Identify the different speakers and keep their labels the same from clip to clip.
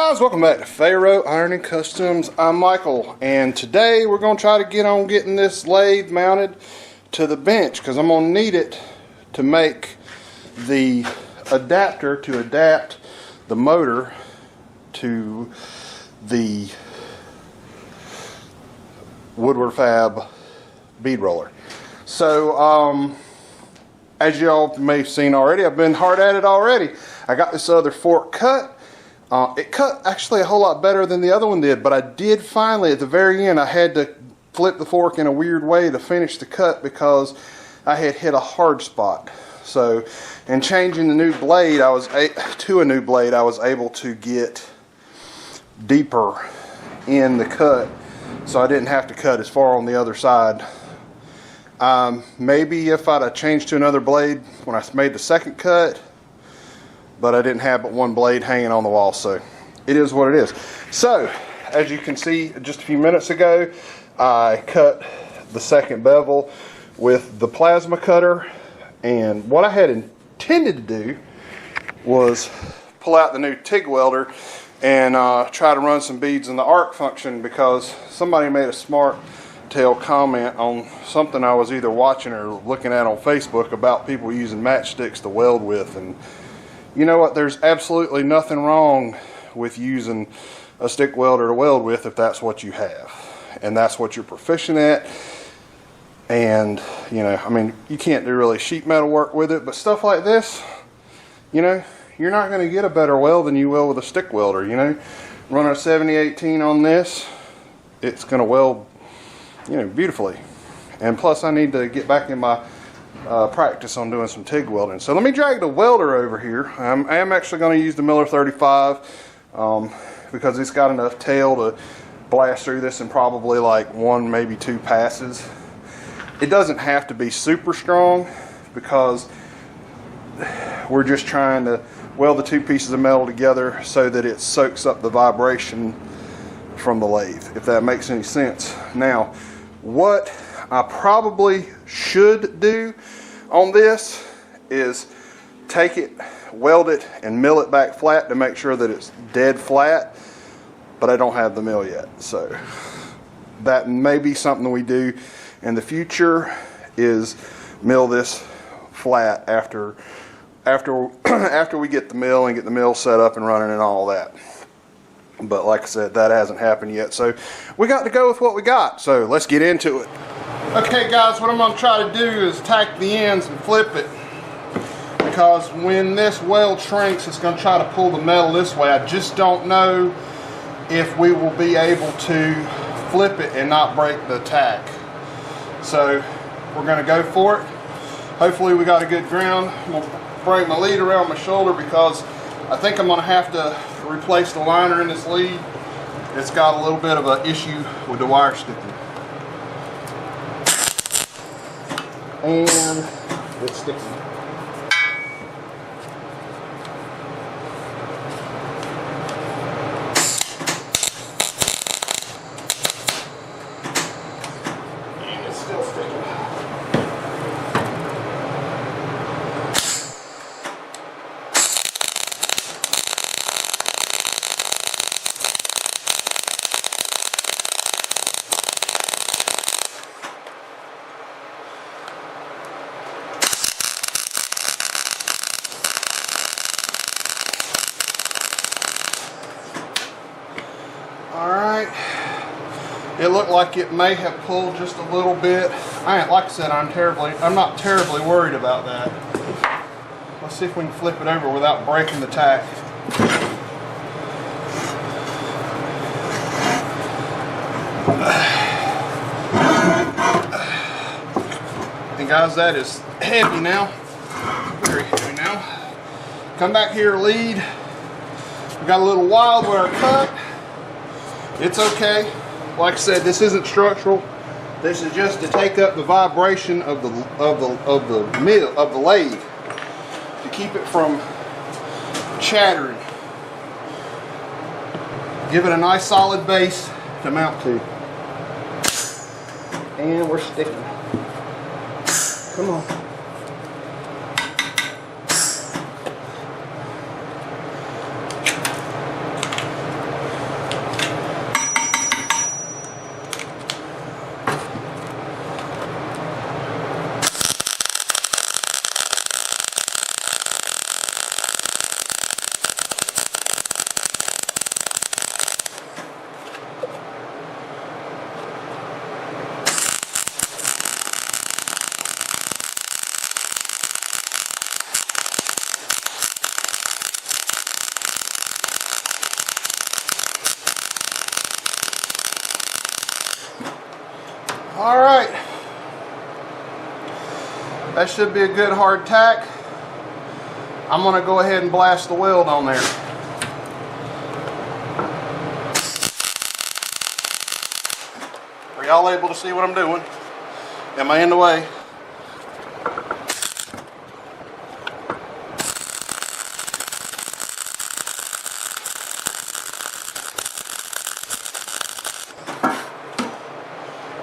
Speaker 1: guys, welcome back to Vevor Ironing Customs. I'm Michael, and today we're going to try to get on getting this lathe mounted to the bench because I'm going to need it to make the adapter to adapt the motor to the Woodward Fab bead roller. So as y'all may have seen already, I've been hard at it already. I got this other fork cut. It cut actually a whole lot better than the other one did, but I did finally, at the very end, I had to flip the fork in a weird way to finish the cut because I had hit a hard spot. So, in changing the new blade, I was able to get deeper in the cut, so I didn't have to cut as far on the other side. Maybe if I'd have changed to another blade when I made the second cut, but I didn't have but one blade hanging on the wall, so it is what it is. So, as you can see, just a few minutes ago, I cut the second bevel with the plasma cutter, and what I had intended to do was pull out the new TIG welder and try to run some beads in the arc function, because somebody made a smart tail comment on something I was either watching or looking at on Facebook about people using matchsticks to weld with. And you know what, there's absolutely nothing wrong with using a stick welder to weld with if that's what you have and that's what you're proficient at. And you know, I mean, you can't do really sheet metal work with it, but stuff like this, you know, you're not going to get a better weld than you will with a stick welder. You know, run a 7018 on this, it's going to weld, you know, beautifully. And plus I need to get back in my practice on doing some TIG welding. So let me drag the welder over here. I am actually going to use the Miller 35 because it's got enough tail to blast through this in probably like one, maybe two passes. It doesn't have to be super strong because we're just trying to weld the two pieces of metal together so that it soaks up the vibration from the lathe, if that makes any sense. Now, what I probably should do on this is take it, weld it, and mill it back flat to make sure that it's dead flat, but I don't have the mill yet. So that may be something we do in the future, is mill this flat after we get the mill and get the mill set up and running and all that. But like I said, that hasn't happened yet, so we got to go with what we got. So let's get into it. Okay guys, what I'm going to try to do is tack the ends and flip it, because when this weld shrinks, it's going to try to pull the metal this way. I just don't know if we will be able to flip it and not break the tack. So we're going to go for it. Hopefully we got a good ground. I'm going to bring my lead around my shoulder because I think I'm going to have to replace the liner in this lead. It's got a little bit of an issue with the wire sticking. And it's sticking. And it's still sticking. Alright, it looked like it may have pulled just a little bit. Like I said, I'm not terribly worried about that. Let's see if we can flip it over without breaking the tack. And guys, that is heavy now, very heavy now. Come back here, lead. We got a little wild where I cut. It's okay. Like I said, this isn't structural. This is just to take up the vibration of the lathe, to keep it from chattering. Give it a nice solid base to mount to. And we're sticking. Come on. All right, that should be a good hard tack. I'm gonna go ahead and blast the weld on there. Are y'all able to see what I'm doing? Am I in the way?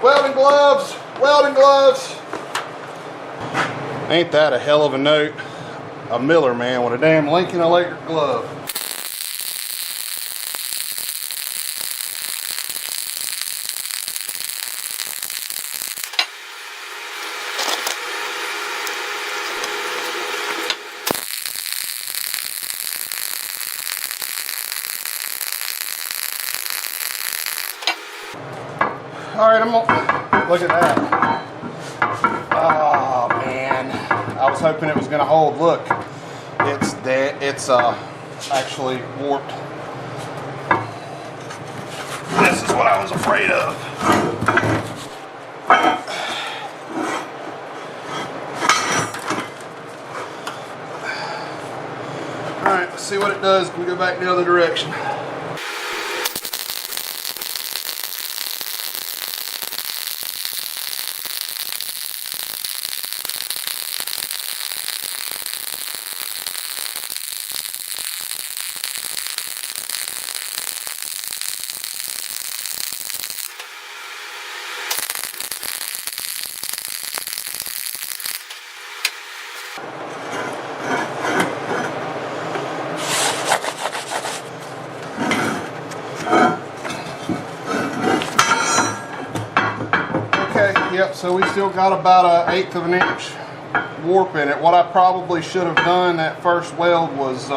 Speaker 1: Welding gloves, welding gloves. Ain't that a hell of a note? A Miller man with a damn Lincoln Electric glove. All right, I'm gonna look at that. Oh man, I was hoping it was gonna hold. Look, it's dead. It's actually warped. This is what I was afraid of. All right, let's see what it does. We go back the other direction. Yep, so we still got about 1/8 of an inch warp in it. What I probably should have done that first weld was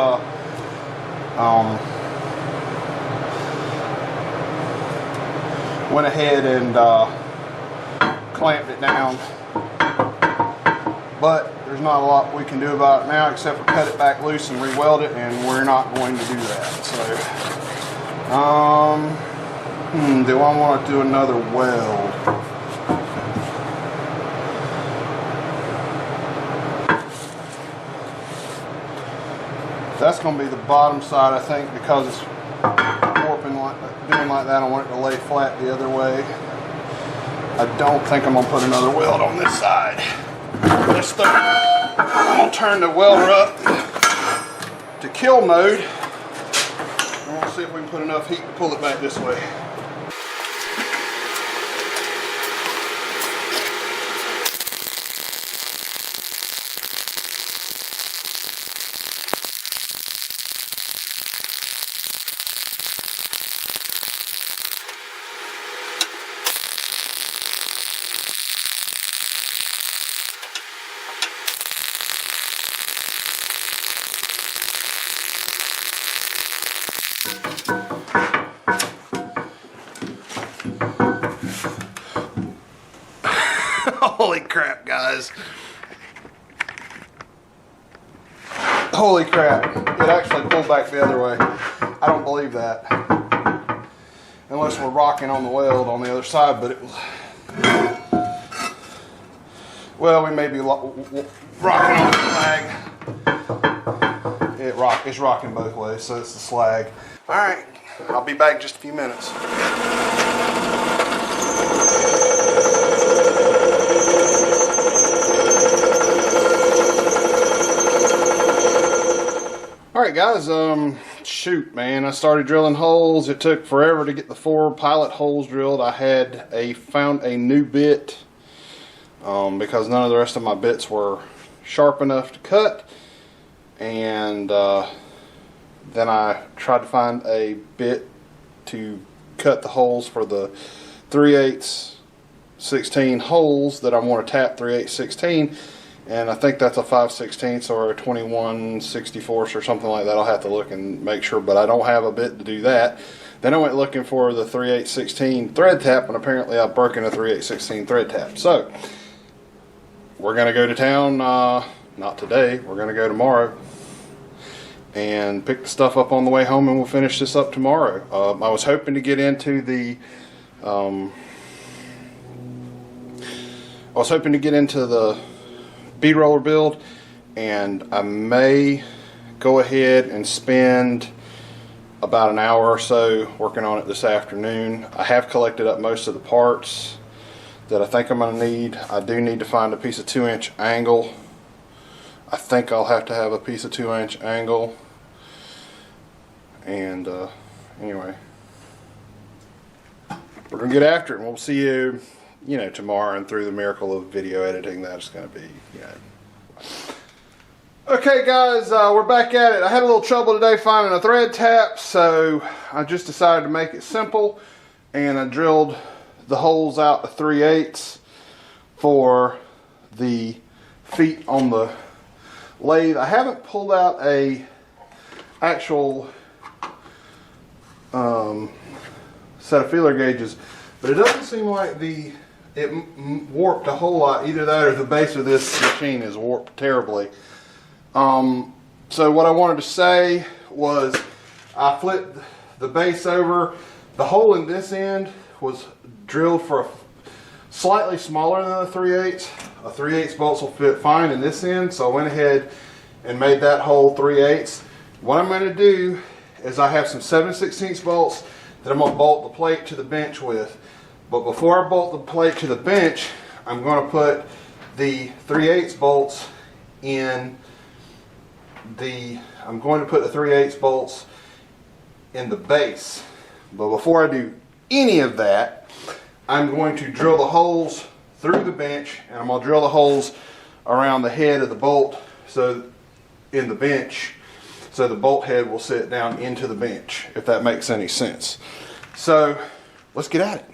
Speaker 1: went ahead and clamped it down. But there's not a lot we can do about it now except for cut it back loose and re-weld it, and we're not going to do that. So, do I want to do another weld? That's going to be the bottom side, I think, because it's warping doing like that. I want it to lay flat the other way. I don't think I'm going to put another weld on this side. I'm going to turn the welder up to kill mode. And we'll see if we can put enough heat to pull it back this way. Holy crap, guys. Holy crap. It actually pulled back the other way. I don't believe that. Unless we're rocking on the weld on the other side, but it was... Well, we may be rocking on the slag. It's rocking both ways, so it's the slag. Alright, I'll be back in just a few minutes. Alright guys, shoot man, I started drilling holes. It took forever to get the 4 pilot holes drilled. I had found a new bit because none of the rest of my bits were sharp enough to cut, and then I tried to find a bit to cut the holes for the 3/8/16 holes that I want to tap 3/8/16. And I think that's a 5/16 or a 21/64 or something like that. I'll have to look and make sure, but I don't have a bit to do that. Then I went looking for the 3/8/16 thread tap, and apparently I've broken a 3/8/16 thread tap. So we're going to go to town, not today, we're going to go tomorrow and pick the stuff up on the way home, and we'll finish this up tomorrow. I was hoping to get into the I was hoping to get into the bead roller build, and I may go ahead and spend about an hour or so working on it this afternoon. I have collected up most of the parts that I think I'm going to need. I do need to find a piece of 2-inch angle. I think I'll have to have a piece of 2-inch angle. And anyway, we're going to get after it, and we'll see you, tomorrow, and through the miracle of video editing, that's going to be, Okay guys, we're back at it. I had a little trouble today finding a thread tap, so I just decided to make it simple, and I drilled the holes out to 3/8 for the feet on the lathe. I haven't pulled out a actual set of feeler gauges, but it doesn't seem like it warped a whole lot. Either that or the base of this machine is warped terribly. So what I wanted to say was I flipped the base over. The hole in this end was drilled for a slightly smaller than a 3/8. A 3/8 bolts will fit fine in this end, so I went ahead and made that hole 3/8. What I'm going to do is I have some 7/16 bolts that I'm going to bolt the plate to the bench with. But before I bolt the plate to the bench, I'm going to put the 3/8 bolts in I'm going to put the 3/8 bolts in the base. But before I do any of that, I'm going to drill the holes through the bench, and I'm going to drill the holes around the head of the bolt in the bench, so the bolt head will sit down into the bench, if that makes any sense. So let's get at it.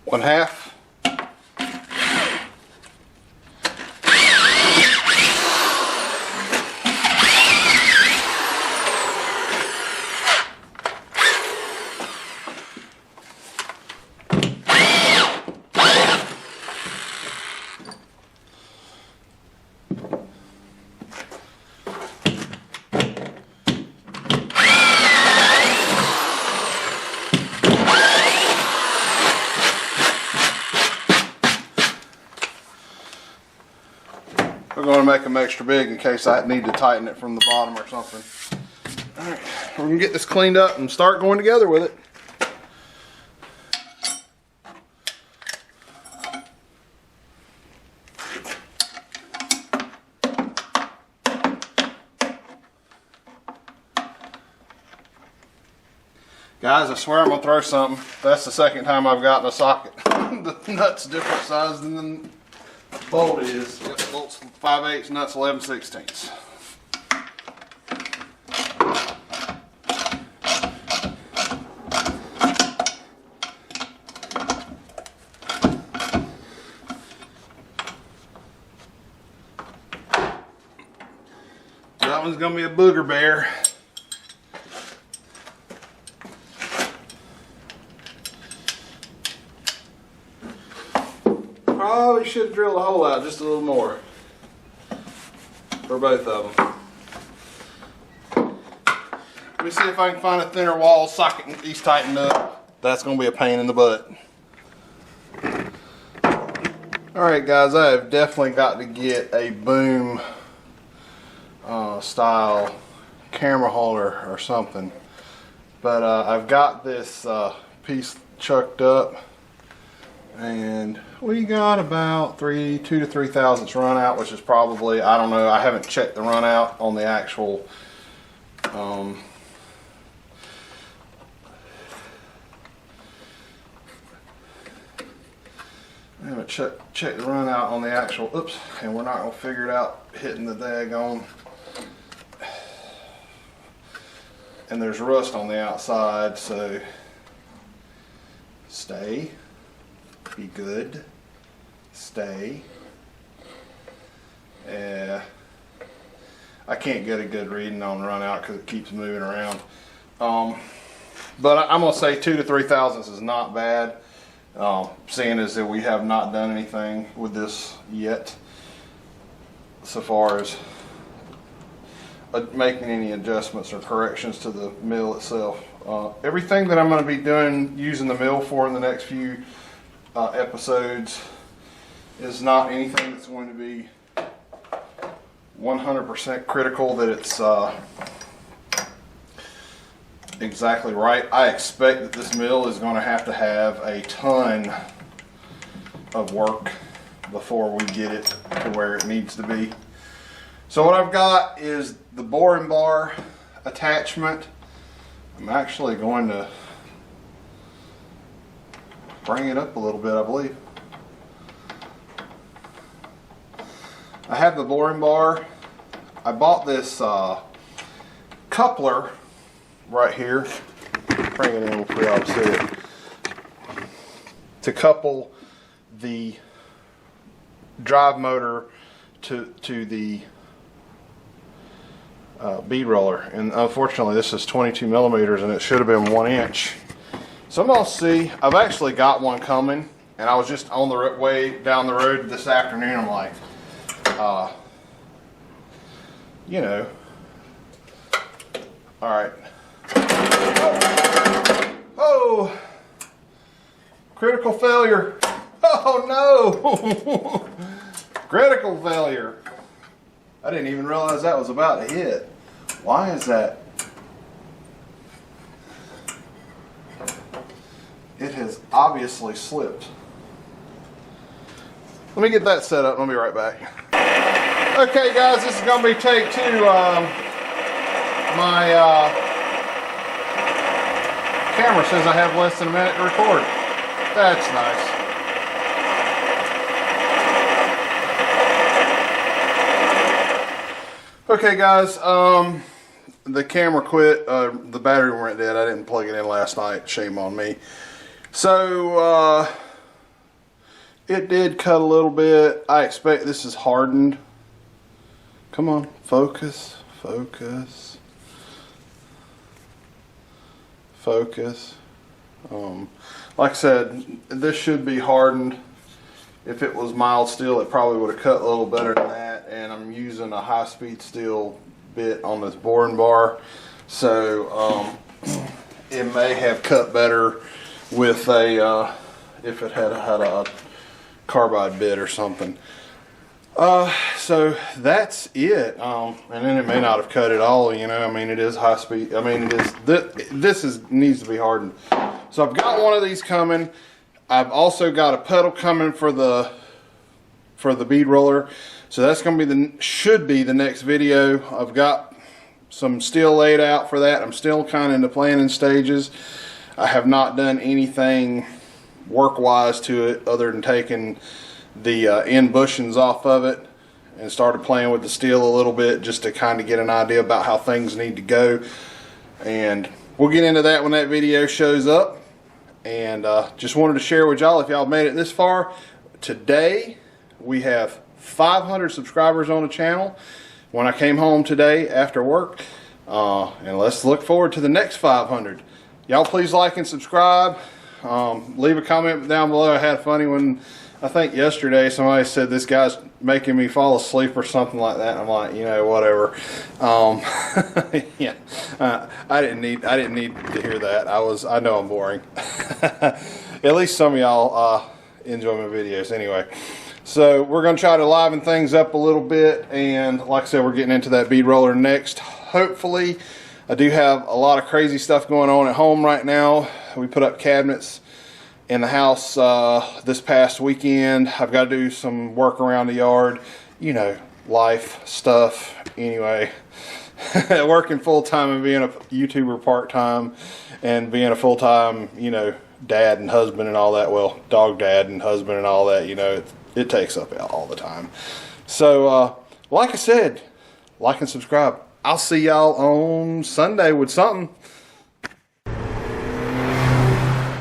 Speaker 1: One half. We're going to make them extra big in case I need to tighten it from the bottom or something. Alright, we're going to get this cleaned up and start going together with it. Guys, I swear I'm going to throw something. That's the second time I've gotten a socket. The nut's different size than the bolt is. Yep, the bolt's 5/8, nuts 11/16. That one's gonna be a booger bear. Probably should have drilled a hole out just a little more for both of them. Let me see if I can find a thinner wall socket and these tightened up. That's going to be a pain in the butt. Alright guys, I have definitely got to get a boom style camera holder or something. But I've got this piece chucked up, and we got about 2 to 3 thousandths run out, which is probably, I don't know, I haven't checked the run out on the actual I haven't checked the run out on the actual, oops, and we're not going to figure it out hitting the daggone, and there's rust on the outside, so stay. Be good. Stay. I can't get a good reading on run out because it keeps moving around. But I'm gonna say 2 to 3 thousandths is not bad, seeing as that we have not done anything with this yet, so far as making any adjustments or corrections to the mill itself. Everything that I'm going to be doing, using the mill for in the next few episodes, is not anything that's going to be 100% critical that it's exactly right. I expect that this mill is going to have a ton of work before we get it to where it needs to be. So what I've got is the boring bar attachment. I'm actually going to bring it up a little bit, I believe. I have the boring bar. I bought this coupler right here. Bring it in for y'all to see it. To couple the drive motor to the bead roller, and unfortunately this is 22 millimeters and it should have been 1 inch. So I'm gonna see. I've actually got one coming, and I was just on the way down the road this afternoon. I'm like, you know, all right. Oh, critical failure. Oh no. Critical failure. I didn't even realize that was about to hit. Why is that? It has obviously slipped. Let me get that set up and I'll be right back. Okay guys, this is going to be take 2. My camera says I have less than a minute to record. That's nice. Okay guys, the camera quit, the battery went dead. I didn't plug it in last night, shame on me. So, it did cut a little bit. I expect this is hardened. Come on, focus, focus, focus. Like I said, this should be hardened. If it was mild steel, it probably would have cut a little better than that. And I'm using a high-speed steel bit on this boring bar, so it may have cut better with a if it had a carbide bit or something. So that's it. And then it may not have cut at all. You know, I mean, it is high speed. I mean, it is. This needs to be hardened. So I've got one of these coming. I've also got a pedal coming for the bead roller. So that's going to be should be the next video. I've got some steel laid out for that. I'm still kind of in the planning stages. I have not done anything work-wise to it other than taking the end bushings off of it and started playing with the steel a little bit just to kind of get an idea about how things need to go. And we'll get into that when that video shows up. And just wanted to share with y'all, if y'all made it this far. Today we have 500 subscribers on the channel when I came home today after work, and let's look forward to the next 500. Y'all please like and subscribe. Leave a comment down below. I had a funny one, I think yesterday, somebody said this guy's making me fall asleep or something like that. I'm like, you know, whatever. Yeah, I didn't need to hear that. I know I'm boring. At least some of y'all enjoy my videos anyway. So we're going to try to liven things up a little bit, and like I said, we're getting into that bead roller next. Hopefully, I do have a lot of crazy stuff going on at home right now. We put up cabinets in the house this past weekend. I've got to do some work around the yard, you know, life stuff. Anyway, working full-time and being a YouTuber part-time and being a full-time, you know, dad and husband and all that, well, dog dad and husband and all that, you know, it takes up all the time. So, like I said, like and subscribe. I'll see y'all on Sunday with something.